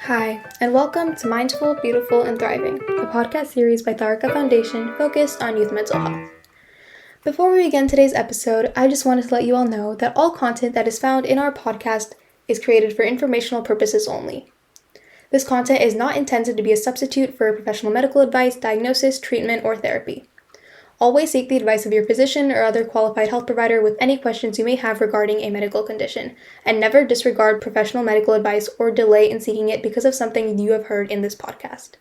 Hi, and welcome to Mindful, Beautiful, and Thriving, a podcast series by Tharaka Foundation focused on youth mental health. Before we begin today's episode, I just wanted to let you all know that all content that is found in our podcast is created for informational purposes only. This content is not intended to be a substitute for professional medical advice, diagnosis, treatment, or therapy. Always seek the advice of your physician or other qualified health provider with any questions you may have regarding a medical condition, and never disregard professional medical advice or delay in seeking it because of something you have heard in this podcast.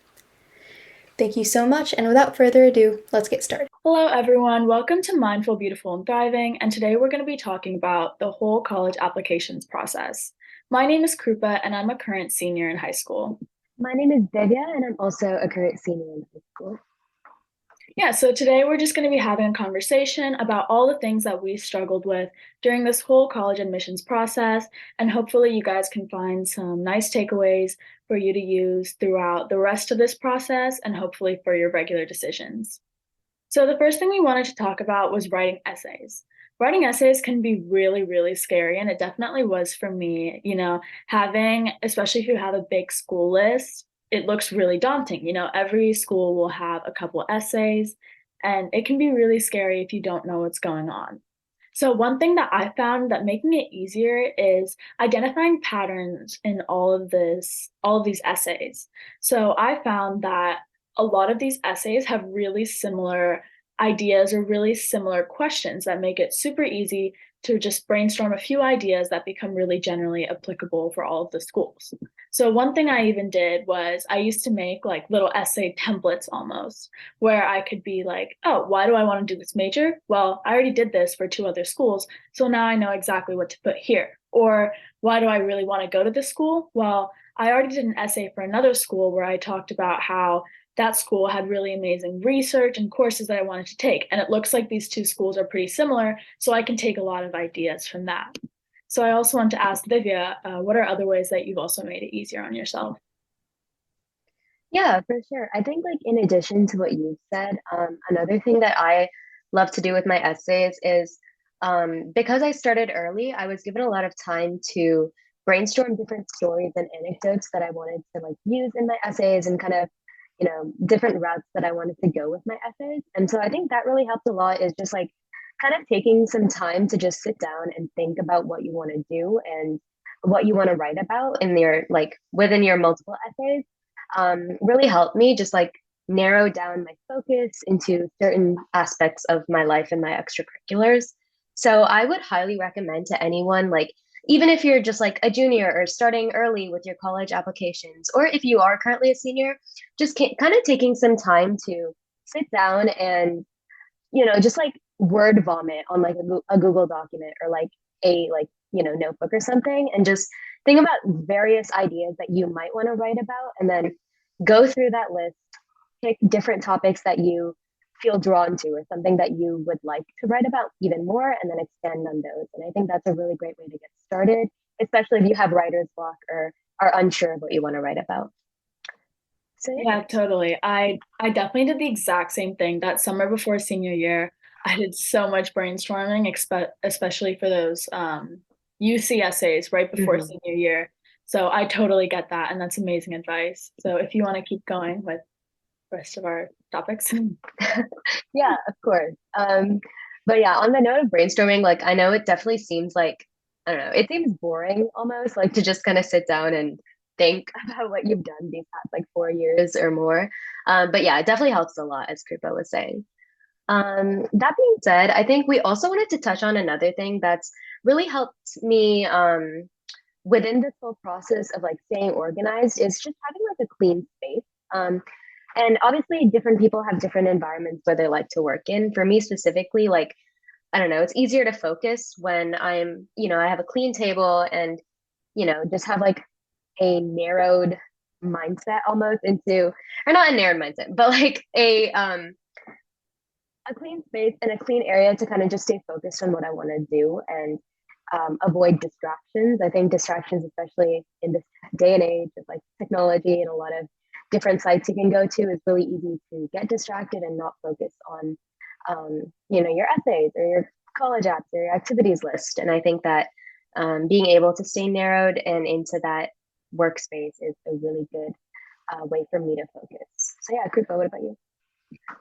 Thank you so much, and without further ado, let's get started. Hello, everyone. Welcome to Mindful, Beautiful, and Thriving. And today we're going to be talking about the whole college applications process. My name is Krupa, and I'm a current senior in high school. My name is Divya, and I'm also a current senior in high school. So today we're just going to be having a conversation about all the things that we struggled with during this whole college admissions process. And hopefully you guys can find some nice takeaways for you to use throughout the rest of this process and hopefully for your regular decisions. So the first thing we wanted to talk about was writing essays. Writing essays can be really, really scary, and it definitely was for me. Especially if you have a big school list, it looks really daunting. Every school will have a couple essays, and it can be really scary if you don't know what's going on. So one thing that I found that making it easier is identifying patterns in all of these essays. So I found that a lot of these essays have really similar ideas or really similar questions that make it super easy to just brainstorm a few ideas that become really generally applicable for all of the schools. So one thing I even did was I used to make like little essay templates almost, where I could be like, oh, why do I want to do this major? Well, I already did this for two other schools, so now I know exactly what to put here. Or why do I really want to go to this school? Well, I already did an essay for another school where I talked about how that school had really amazing research and courses that I wanted to take. And it looks like these two schools are pretty similar, so I can take a lot of ideas from that. So I also want to ask Divya, what are other ways that you've also made it easier on yourself? Yeah, for sure. I think like in addition to what you've said, another thing that I love to do with my essays is because I started early, I was given a lot of time to brainstorm different stories and anecdotes that I wanted to like use in my essays and kind of, different routes that I wanted to go with my essays. And so I think that really helped a lot is just like kind of taking some time to just sit down and think about what you want to do and what you want to write about in your like within your multiple essays really helped me just like narrow down my focus into certain aspects of my life and my extracurriculars. So I would highly recommend to anyone, like, even if you're just like a junior or starting early with your college applications, or if you are currently a senior, just kind of taking some time to sit down and, just like word vomit on like a Google document or like a like, notebook or something and just think about various ideas that you might want to write about and then go through that list, pick different topics that you feel drawn to or something that you would like to write about even more and then expand on those. And I think that's a really great way to get started, especially if you have writer's block or are unsure of what you want to write about. So Yeah, totally. I definitely did the exact same thing that summer before senior year. I did so much brainstorming, especially for those UC essays right before senior year. So I totally get that, and that's amazing advice. So if you want to keep going with the rest of our topics. Yeah, of course. But yeah, on the note of brainstorming, like I know it definitely seems like, I don't know, it seems boring almost like to just kind of sit down and think about what you've done these past like 4 years or more. But yeah, it definitely helps a lot, as Krupa was saying. That being said, I think we also wanted to touch on another thing that's really helped me within this whole process of like staying organized is just having like a clean space. And obviously, different people have different environments where they like to work in. For me specifically, like, I don't know, it's easier to focus when I have a clean table and, just have like a narrowed mindset almost into, or not a narrowed mindset, but like a clean space and a clean area to kind of just stay focused on what I want to do and avoid distractions. I think distractions, especially in this day and age of like technology and a lot of different sites you can go to, is really easy to get distracted and not focus on, your essays or your college apps or your activities list. And I think that being able to stay narrowed and into that workspace is a really good way for me to focus. So yeah, Krupa, what about you?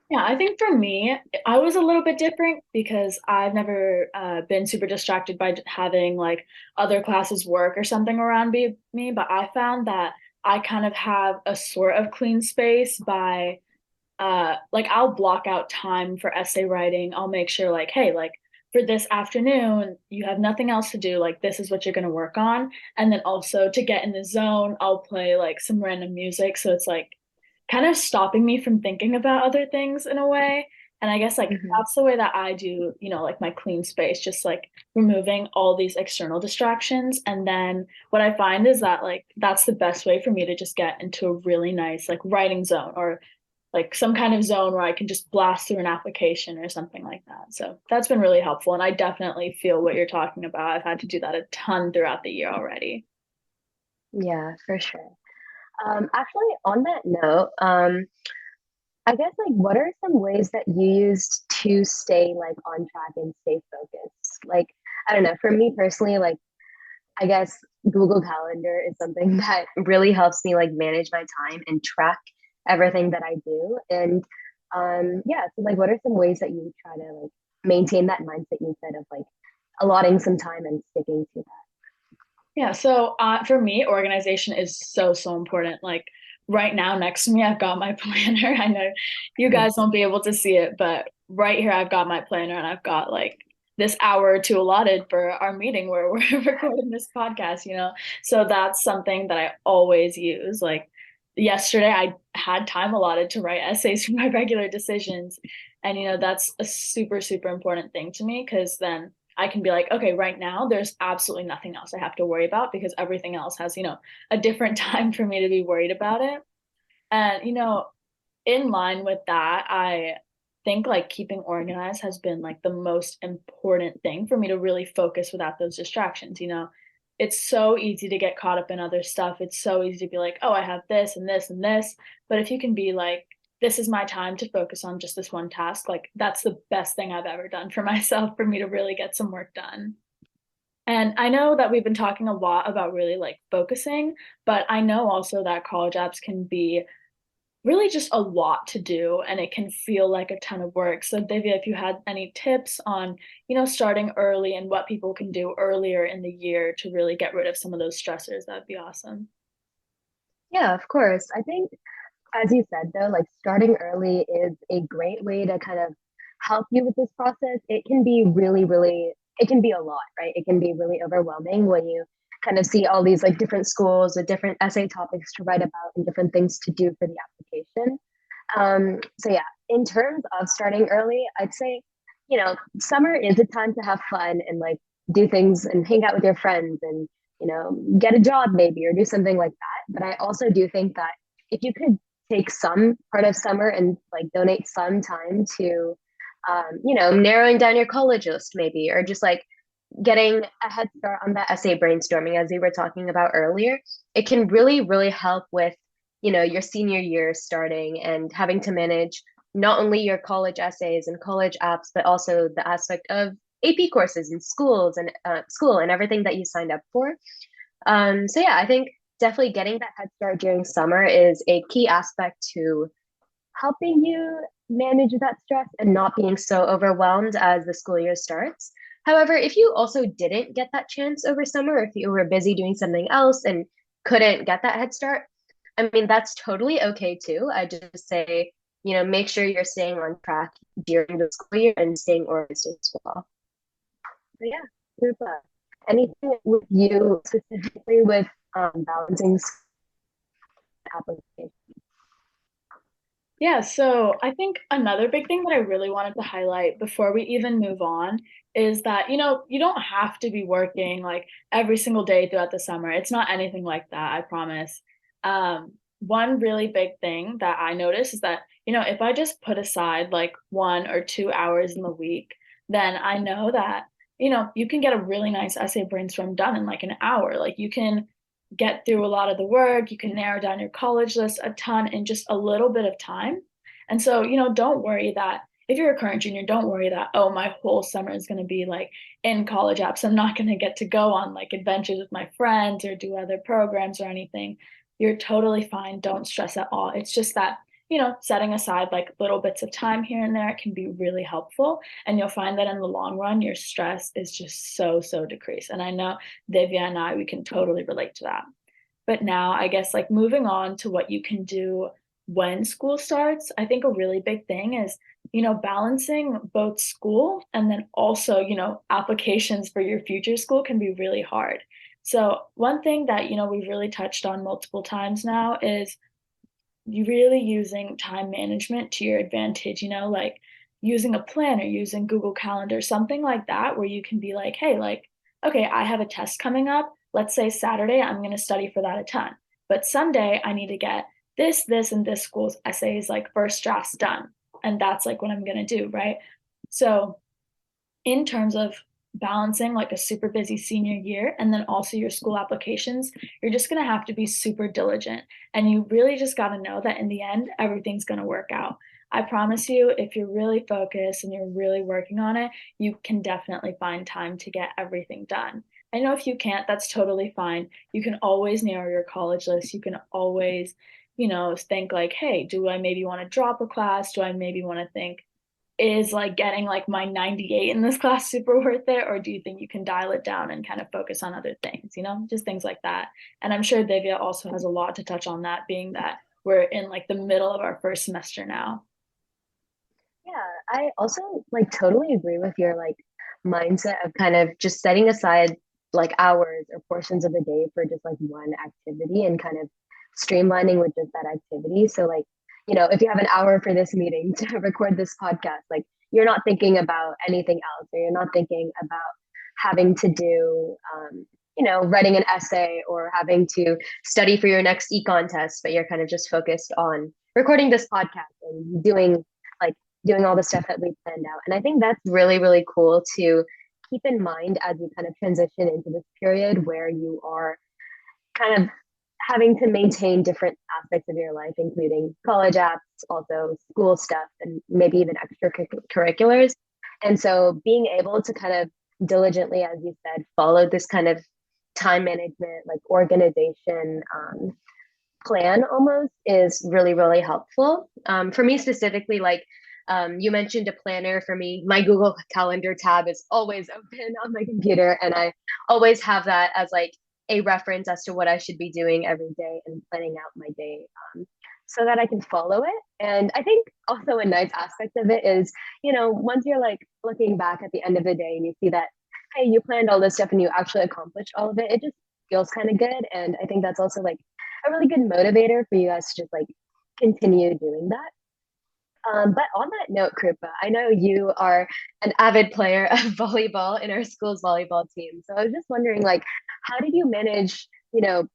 Yeah, I think for me, I was a little bit different because I've never been super distracted by having like other classes work or something around me, but I found that I kind of have a sort of clean space by like I'll block out time for essay writing. I'll make sure like, hey, like for this afternoon, you have nothing else to do. Like this is what you're going to work on. And then also to get in the zone, I'll play like some random music. So it's like kind of stopping me from thinking about other things in a way. And I guess like Hmm. that's the way that I do, like my clean space, just like removing all these external distractions. And then what I find is that like that's the best way for me to just get into a really nice like writing zone or like some kind of zone where I can just blast through an application or something like that. So that's been really helpful. And I definitely feel what you're talking about. I've had to do that a ton throughout the year already. Yeah, for sure. Actually, on that note, I guess like what are some ways that you used to stay like on track and stay focused? Like, I don't know, for me personally, like I guess Google Calendar is something that really helps me like manage my time and track everything that I do. And yeah, so like what are some ways that you try to like maintain that mindset you said of like allotting some time and sticking to Yeah, so for me, organization is so, so important. Like right now, next to me, I've got my planner. I know you that? guys won't be able to see it, but right here, I've got my planner and I've got like this hour or two allotted for our meeting where we're recording this podcast. So that's something that I always use. Like yesterday, I had time allotted to write essays for my regular decisions. And that's a super, super important thing to me because then I can be like, okay, right now there's absolutely nothing else I have to worry about because everything else has a different time for me to be worried about it. And in line with that, I think like keeping organized has been like the most important thing for me to really focus without those distractions. It's so easy to get caught up in other stuff. It's so easy to be like, oh, I have this and this and this. But if you can be like, this is my time to focus on just this one task, like that's the best thing I've ever done for myself for me to really get some work done. And I know that we've been talking a lot about really like focusing, but I know also that college apps can be really just a lot to do and it can feel like a ton of work. So Divya, if you had any tips on starting early and what people can do earlier in the year to really get rid of some of those stressors, that'd be awesome. Yeah, of course. I think, as you said, though, like starting early is a great way to kind of help you with this process. It can be really, really, it can be a lot, right? It can be really overwhelming when you kind of see all these like different schools with different essay topics to write about and different things to do for the application. So yeah, in terms of starting early, I'd say, summer is a time to have fun and like do things and hang out with your friends and, get a job maybe or do something like that. But I also do think that if you could take some part of summer and like donate some time to, narrowing down your college list maybe, or just like getting a head start on that essay brainstorming as we were talking about earlier, it can really, really help with, your senior year starting and having to manage not only your college essays and college apps, but also the aspect of AP courses and schools and school and everything that you signed up for. So yeah, I think definitely getting that head start during summer is a key aspect to helping you manage that stress and not being so overwhelmed as the school year starts. However, if you also didn't get that chance over summer, if you were busy doing something else and couldn't get that head start, I mean, that's totally okay too. I just say, make sure you're staying on track during the school year and staying organized as well. So yeah, Rupa, anything with you specifically with balancing application? Yeah, so I think another big thing that I really wanted to highlight before we even move on is that you don't have to be working like every single day throughout the summer. It's not anything like that, I promise. One really big thing that I notice is that if I just put aside like 1 or 2 hours in the week, then I know that you can get a really nice essay brainstorm done in like an hour. Like you can get through a lot of the work. You can narrow down your college list a ton in just a little bit of time. And so don't worry that if you're a current junior, don't worry that, oh, my whole summer is going to be like in college apps. I'm not going to get to go on like adventures with my friends or do other programs or anything. You're totally fine. Don't stress at all. It's just that, setting aside like little bits of time here and there can be really helpful. And you'll find that in the long run, your stress is just so decreased. And I know Divya and I, we can totally relate to that. But now, I guess, like moving on to what you can do when school starts, I think a really big thing is, balancing both school and then also, applications for your future school can be really hard. So, one thing that, we've really touched on multiple times now is you really using time management to your advantage, like using a planner, using Google Calendar, something like that, where you can be like, hey, like, okay, I have a test coming up. Let's say Saturday, I'm going to study for that a ton. But Sunday, I need to get this, and this school's essays, like first drafts done. And that's like what I'm going to do, right? So, in terms of balancing like a super busy senior year and then also your school applications, you're just going to have to be super diligent. And you really just got to know that in the end, everything's going to work out. I promise you, if you're really focused and you're really working on it, you can definitely find time to get everything done. I know if you can't, that's totally fine. You can always narrow your college list. You can always, think like, hey, do I maybe want to drop a class? Do I maybe want to think, is like getting like my 98 in this class super worth it, or do you think you can dial it down and kind of focus on other things, just things like that. And I'm sure Divya also has a lot to touch on that, being that we're in like the middle of our first semester now. Yeah, I also like totally agree with your like mindset of kind of just setting aside like hours or portions of the day for just like one activity and kind of streamlining with just that activity. So like, if you have an hour for this meeting to record this podcast, like you're not thinking about anything else, or you're not thinking about having to do writing an essay or having to study for your next econ test, but you're kind of just focused on recording this podcast and doing all the stuff that we planned out. And I think that's really, really cool to keep in mind as you kind of transition into this period where you are kind of having to maintain different aspects of your life, including college apps, also school stuff, and maybe even extracurriculars. And so being able to kind of diligently, as you said, follow this kind of time management, like organization plan almost is really, really helpful. For me specifically, like you mentioned a planner. For me, my Google Calendar tab is always open on my computer, and I always have that as like a reference as to what I should be doing every day and planning out my day so that I can follow it. And I think also a nice aspect of it is, once you're like looking back at the end of the day and you see that, hey, you planned all this stuff and you actually accomplished all of it, it just feels kind of good. And I think that's also like a really good motivator for you guys to just like continue doing that. But on that note, Krupa, I know you are an avid player of volleyball in our school's volleyball team. So I was just wondering, like, how did you manage,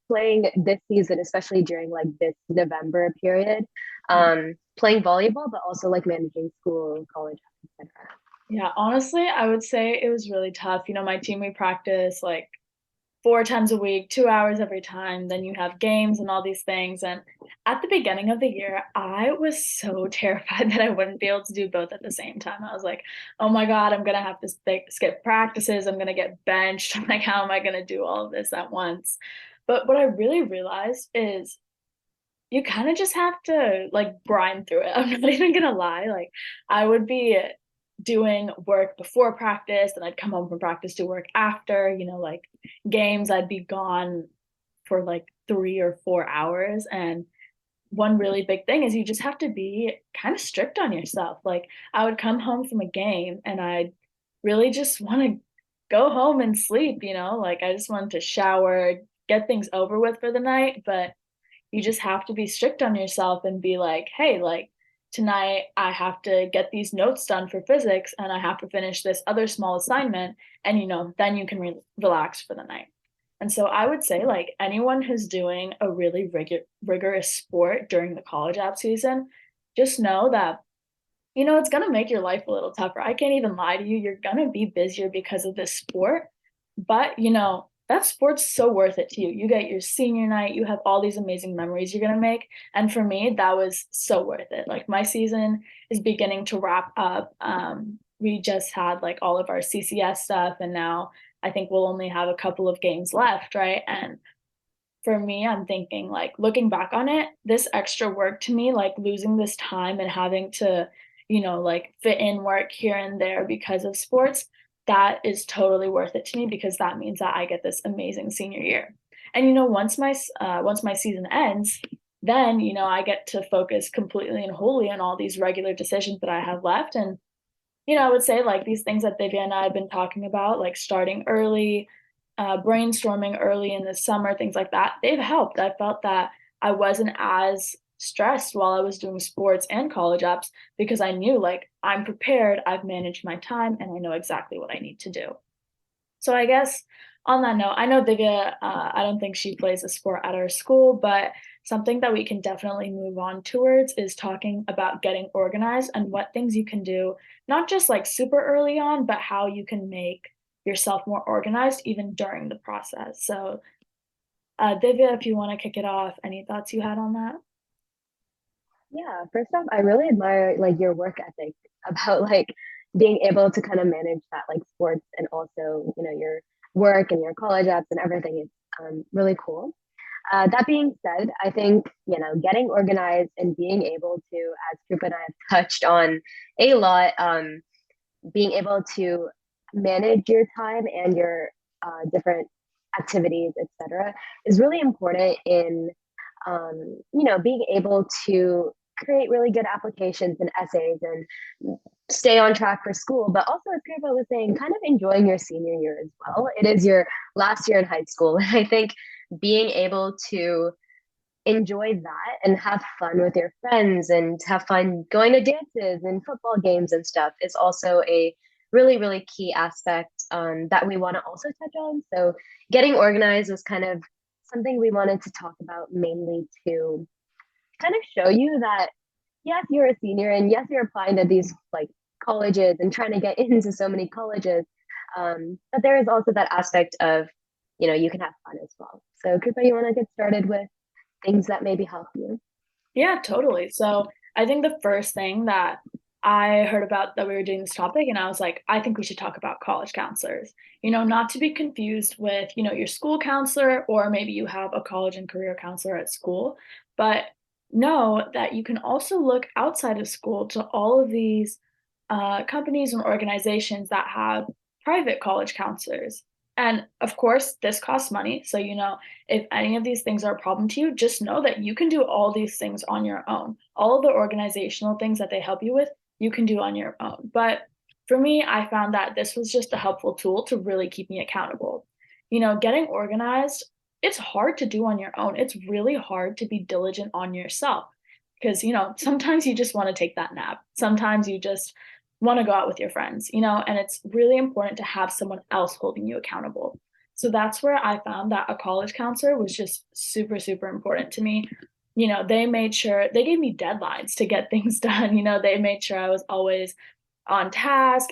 playing this season, especially during like this November period, playing volleyball, but also like managing school, college, etc. Yeah, honestly, I would say it was really tough. My team, we practice like 4 times a week, 2 hours every time. Then you have games and all these things. And at the beginning of the year, I was so terrified that I wouldn't be able to do both at the same time. I was like, oh my God, I'm going to have to skip practices. I'm going to get benched. Like, how am I going to do all of this at once? But what I really realized is you kind of just have to like grind through it. I'm not even going to lie. Like, I would be doing work before practice, and I'd come home from practice, do work after, like games, I'd be gone for like 3 or 4 hours. And one really big thing is you just have to be kind of strict on yourself. Like, I would come home from a game and I'd really just want to go home and sleep, like I just wanted to shower, get things over with for the night. But you just have to be strict on yourself and be like, hey, like tonight I have to get these notes done for physics and I have to finish this other small assignment. And, then you can relax for the night. And so I would say, like, anyone who's doing a really rigorous sport during the college app season, just know that, it's going to make your life a little tougher. I can't even lie to you. You're going to be busier because of this sport. But, that sport's so worth it to you. You get your senior night, you have all these amazing memories you're gonna make. And for me, that was so worth it. Like my season is beginning to wrap up. We just had like all of our CCS stuff, and now I think we'll only have a couple of games left, right? And for me, I'm thinking like looking back on it, this extra work to me, like losing this time and having to, like fit in work here and there because of sports, that is totally worth it to me because that means that I get this amazing senior year. And once my season ends, then I get to focus completely and wholly on all these regular decisions that I have left. And I would say like these things that Divya and I have been talking about, like starting early, brainstorming early in the summer, things like that, they've helped. I felt that I wasn't as stressed while I was doing sports and college apps because I knew like I'm prepared, I've managed my time, and I know exactly what I need to do. So I guess on that note, I know Divya, I don't think she plays a sport at our school, but something that we can definitely move on towards is talking about getting organized and what things you can do, not just like super early on, but how you can make yourself more organized even during the process. So, Divya, if you want to kick it off, any thoughts you had on that? Yeah, first off, I really admire like your work ethic about like being able to kind of manage that like sports and also, your work and your college apps and everything is really cool. That being said, I think, getting organized and being able to, as Krupa and I have touched on a lot, being able to manage your time and your different activities, etc., is really important in, being able to create really good applications and essays and stay on track for school. But also, as Krupa was saying, kind of enjoying your senior year as well. It is your last year in high school. And I think being able to enjoy that and have fun with your friends and have fun going to dances and football games and stuff is also a really, really key aspect that we want to also touch on. So, getting organized was kind of something we wanted to talk about mainly to kind of show you that, yes, you're a senior and yes, you're applying to these like colleges and trying to get into so many colleges. But there is also that aspect of, you can have fun as well. So, Krupa, you want to get started with things that maybe help you? Yeah, totally. So I think the first thing that I heard about that we were doing this topic, and I was like, I think we should talk about college counselors. Not to be confused with, your school counselor, or maybe you have a college and career counselor at school, but know that you can also look outside of school to all of these companies and organizations that have private college counselors. And of course, this costs money. So, if any of these things are a problem to you, just know that you can do all these things on your own. All of the organizational things that they help you with, you can do on your own. But for me, I found that this was just a helpful tool to really keep me accountable. Getting organized, it's hard to do on your own. It's really hard to be diligent on yourself because, sometimes you just want to take that nap. Sometimes you just want to go out with your friends, and it's really important to have someone else holding you accountable. So that's where I found that a college counselor was just super, super important to me. They made sure they gave me deadlines to get things done. They made sure I was always on task.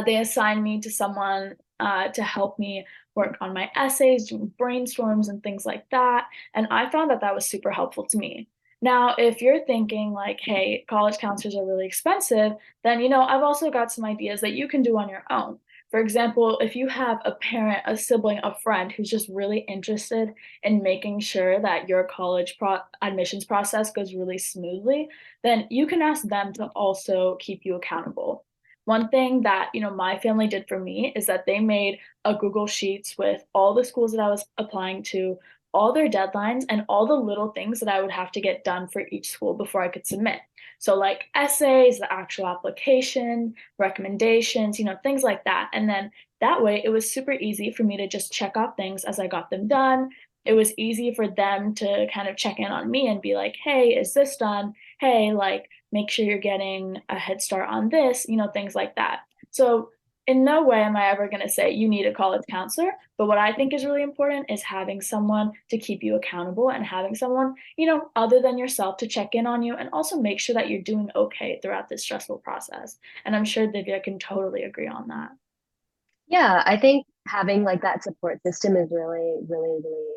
They assigned me to someone to help me work on my essays, doing brainstorms and things like that. And I found that that was super helpful to me. Now, if you're thinking like, hey, college counselors are really expensive, then, I've also got some ideas that you can do on your own. For example, if you have a parent, a sibling, a friend who's just really interested in making sure that your admissions process goes really smoothly, then you can ask them to also keep you accountable. One thing that, my family did for me is that they made a Google Sheets with all the schools that I was applying to, all their deadlines, and all the little things that I would have to get done for each school before I could submit. So like essays, the actual application, recommendations, things like that. And then that way it was super easy for me to just check off things as I got them done. It was easy for them to kind of check in on me and be like, hey, is this done? Hey, like, make sure you're getting a head start on this, things like that. So, in no way am I ever going to say you need a college counselor, but what I think is really important is having someone to keep you accountable and having someone, other than yourself to check in on you and also make sure that you're doing okay throughout this stressful process. And I'm sure Divya can totally agree on that. Yeah, I think having like that support system is really, really, really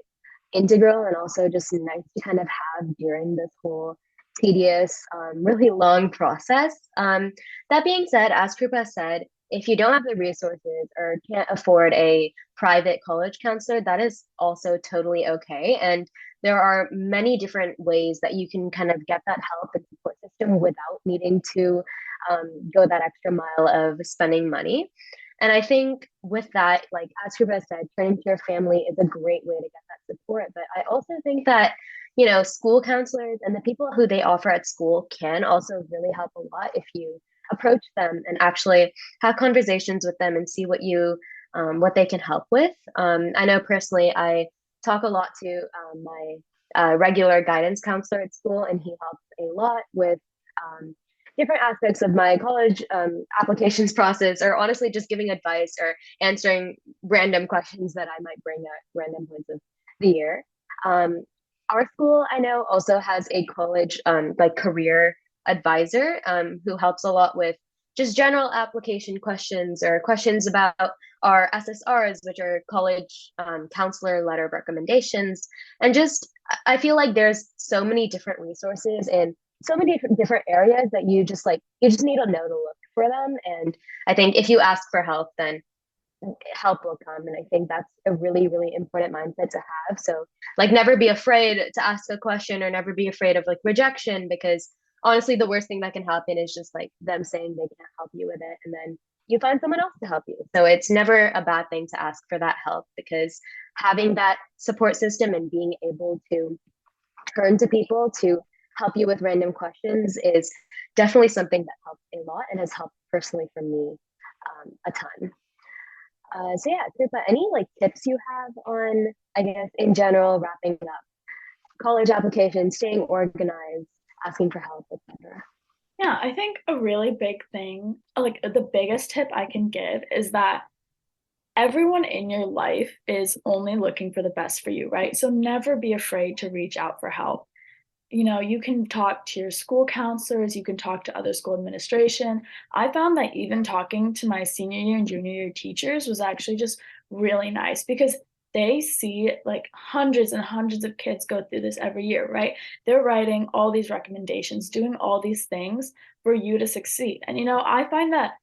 integral, and also just nice to kind of have during this whole tedious, really long process. That being said, as Krupa said, if you don't have the resources or can't afford a private college counselor, that is also totally okay. And there are many different ways that you can kind of get that help and support system without needing to go that extra mile of spending money. And I think with that, like as Krupa said, turning to your family is a great way to get that support. But I also think that, school counselors and the people who they offer at school can also really help a lot if you approach them and actually have conversations with them and see what they can help with. I know personally, I talk a lot to my regular guidance counselor at school, and he helps a lot with um, different aspects of my college applications process, or honestly just giving advice or answering random questions that I might bring at random points of the year. Um, our school, I know, also has a college like career advisor who helps a lot with just general application questions or questions about our SSRs, which are college counselor letter of recommendations. And just, I feel like there's so many different resources and so many different areas that you just need to know to look for them. And I think if you ask for help, then help will come. And I think that's a really, really important mindset to have. So like never be afraid to ask a question, or never be afraid of like rejection, because honestly the worst thing that can happen is just like them saying they can't help you with it, and then you find someone else to help you. So it's never a bad thing to ask for that help, because having that support system and being able to turn to people to help you with random questions is definitely something that helps a lot and has helped personally for me a ton. So yeah, Krupa, any like tips you have on, I guess, in general, wrapping up college applications, staying organized, asking for help, etc. Yeah, I think a really big thing, like the biggest tip I can give is that everyone in your life is only looking for the best for you, right? So never be afraid to reach out for help. You can talk to your school counselors, you can talk to other school administration. I found that even talking to my senior year and junior year teachers was actually just really nice, because they see like hundreds and hundreds of kids go through this every year, right? They're writing all these recommendations, doing all these things for you to succeed. And I find that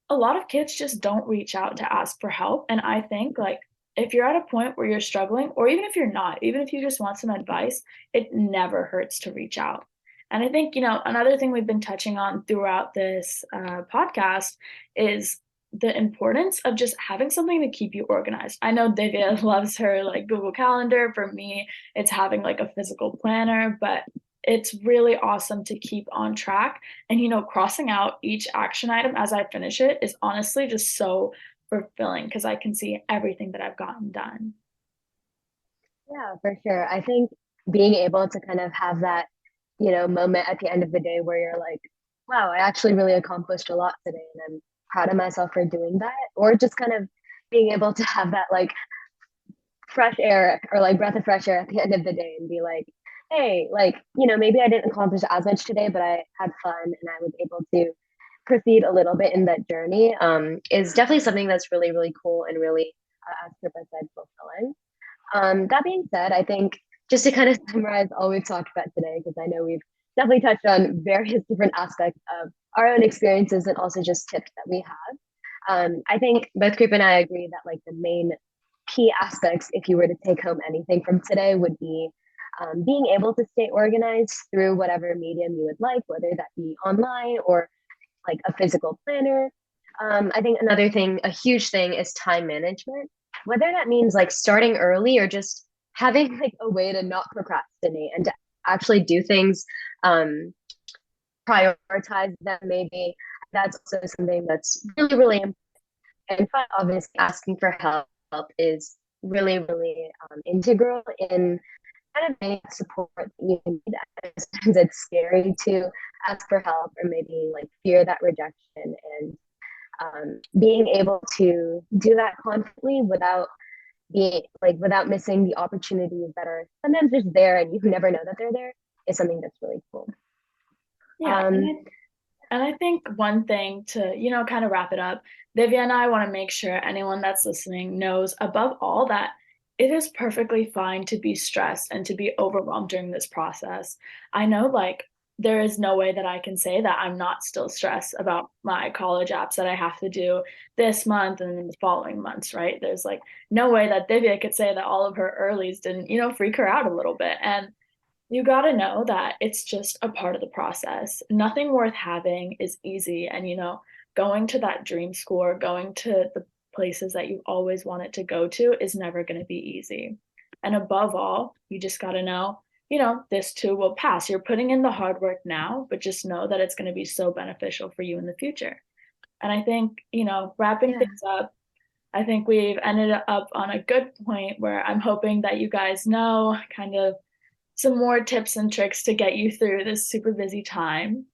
a lot of kids just don't reach out to ask for help. And I think like if you're at a point where you're struggling, or even if you're not, even if you just want some advice, it never hurts to reach out. And I think, another thing we've been touching on throughout this podcast is the importance of just having something to keep you organized. I know Divya loves her like Google Calendar. For me, it's having like a physical planner, but it's really awesome to keep on track. And, crossing out each action item as I finish it is honestly just so fulfilling, because I can see everything that I've gotten done. Yeah, for sure. I think being able to kind of have that, moment at the end of the day where you're like, wow, I actually really accomplished a lot today, and I'm proud of myself for doing that. Or just kind of being able to have that like fresh air, or like breath of fresh air at the end of the day, and be like, hey, like, maybe I didn't accomplish as much today, but I had fun and I was able to proceed a little bit in that journey, is definitely something that's really, really cool and really, as Pippa said, fulfilling. That being said, I think just to kind of summarize all we've talked about today, because I know we've definitely touched on various different aspects of our own experiences and also just tips that we have. I think both Krupa and I agree that like the main key aspects, if you were to take home anything from today, would be being able to stay organized through whatever medium you would like, whether that be online or like a physical planner. I think another thing, a huge thing, is time management, whether that means like starting early or just having like a way to not procrastinate and to actually do things, prioritize them maybe. That's also something that's really, really important. And obviously asking for help is really, really integral in kind of getting support that you need. Sometimes it's scary to ask for help, or maybe like fear that rejection, and being able to do that confidently without being like without missing the opportunities that are sometimes just there and you never know that they're there, is something that's really cool. Yeah, Um, And I think one thing to, kind of wrap it up, Divya and I want to make sure anyone that's listening knows above all that it is perfectly fine to be stressed and to be overwhelmed during this process. I know, like, there is no way that I can say that I'm not still stressed about my college apps that I have to do this month and in the following months, right? There's like no way that Divya could say that all of her earlies didn't, freak her out a little bit. And you got to know that it's just a part of the process. Nothing worth having is easy. And, going to that dream school or going to the places that you've always wanted to go to is never going to be easy. And above all, you just got to know, this too will pass. You're putting in the hard work now, but just know that it's going to be so beneficial for you in the future. And I think, wrapping Yeah. things up, I think we've ended up on a good point where I'm hoping that you guys know kind of some more tips and tricks to get you through this super busy time.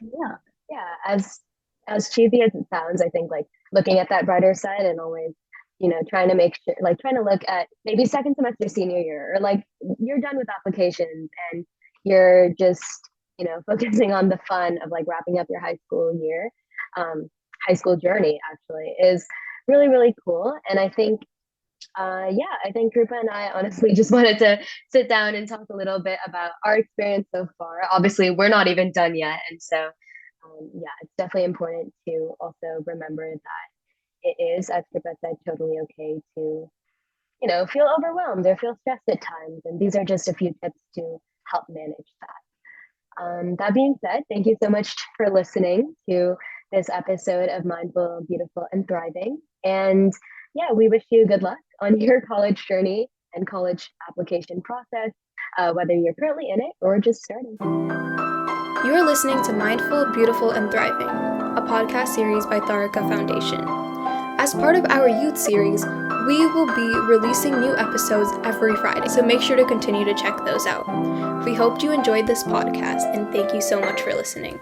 Yeah. Yeah, as cheesy as it sounds, I think like looking at that brighter side and always, trying to make sure, like trying to look at maybe second semester senior year, or like you're done with applications and you're just, focusing on the fun of like wrapping up your high school year, high school journey actually is really, really cool. And I think yeah, I think Krupa and I honestly just wanted to sit down and talk a little bit about our experience so far. Obviously, we're not even done yet. And so, yeah, it's definitely important to also remember that it is, as Krupa said, totally okay to, feel overwhelmed or feel stressed at times. And these are just a few tips to help manage that. That being said, thank you so much for listening to this episode of Mindful, Beautiful, and Thriving. And yeah, we wish you good luck on your college journey and college application process, whether you're currently in it or just starting. You are listening to Mindful, Beautiful, and Thriving, a podcast series by Tharaka Foundation. As part of our youth series, we will be releasing new episodes every Friday, so make sure to continue to check those out. We hope you enjoyed this podcast, and thank you so much for listening.